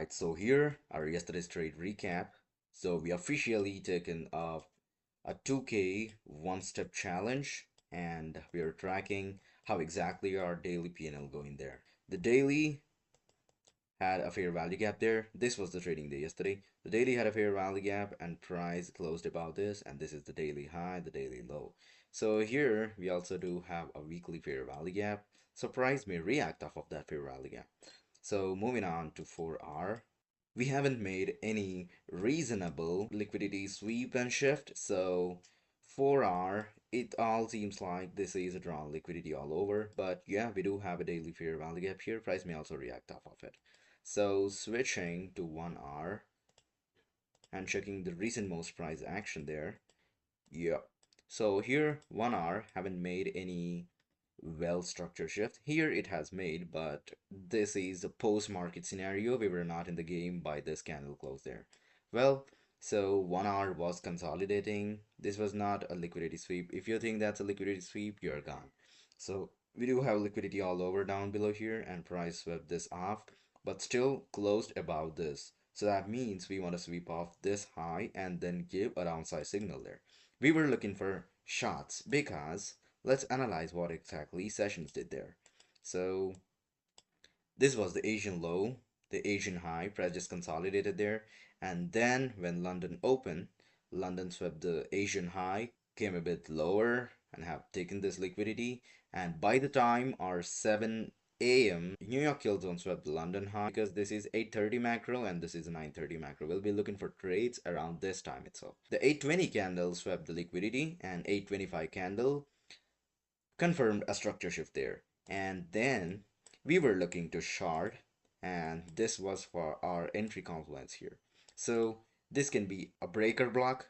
Alright, so here our yesterday's trade recap. So we officially taken a 2K one-step challenge and we are tracking how exactly our daily P&L going there. The daily had a fair value gap there. This was the trading day yesterday. The daily had a fair value gap and price closed about this, and this is the daily high, the daily low. So here we also do have a weekly fair value gap. So price may react off of that fair value gap. So moving on to 4R, we haven't made any reasonable liquidity sweep and shift. So 4R, it all seems like this is a drawn liquidity all over. But yeah, we do have a daily fair value gap here. Price may also react off of it. So switching to 1R and checking the recent most price action there. Yeah. So here 1R haven't made any well-structured shift. Here it has made, but this is a post-market scenario. We were not in the game by this candle close there. Well, so 1R was consolidating. This was not a liquidity sweep. If you think that's a liquidity sweep, you're gone. So we do have liquidity all over down below here, and price swept this off, but still closed above this. So that means we want to sweep off this high and then give a downside signal there. We were looking for shots because let's analyze what exactly sessions did there. So this was the Asian low, the Asian high, price just consolidated there. And then when London opened, London swept the Asian high, came a bit lower and have taken this liquidity. And by the time our 7 a.m. New York Kill Zone swept the London high, because this is 8:30 macro and this is a 9:30 macro. We'll be looking for trades around this time itself. The 8:20 candle swept the liquidity and 8:25 candle confirmed a structure shift there. And then we were looking to short, and this was for our entry confluence here. So this can be a breaker block,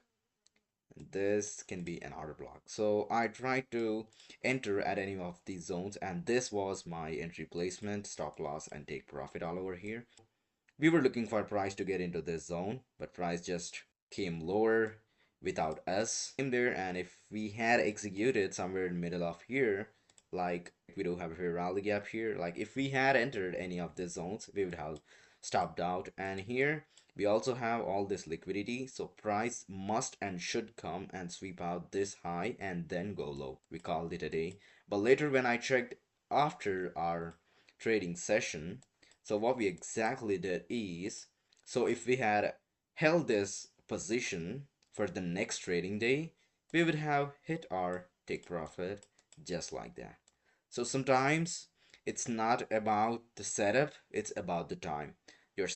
this can be an order block. So I tried to enter at any of these zones, and this was my entry placement, stop loss, and take profit all over here. We were looking for price to get into this zone, but price just came lower without us in there. And if we had executed somewhere in the middle of here, like we do have a rally gap here, like if we had entered any of these zones, we would have stopped out. And here we also have all this liquidity, so price must and should come and sweep out this high and then go low. We called it a day. But later when I checked after our trading session, so what we exactly did is, so if we had held this position for the next trading day, we would have hit our take profit just like that. So sometimes it's not about the setup, it's about the time.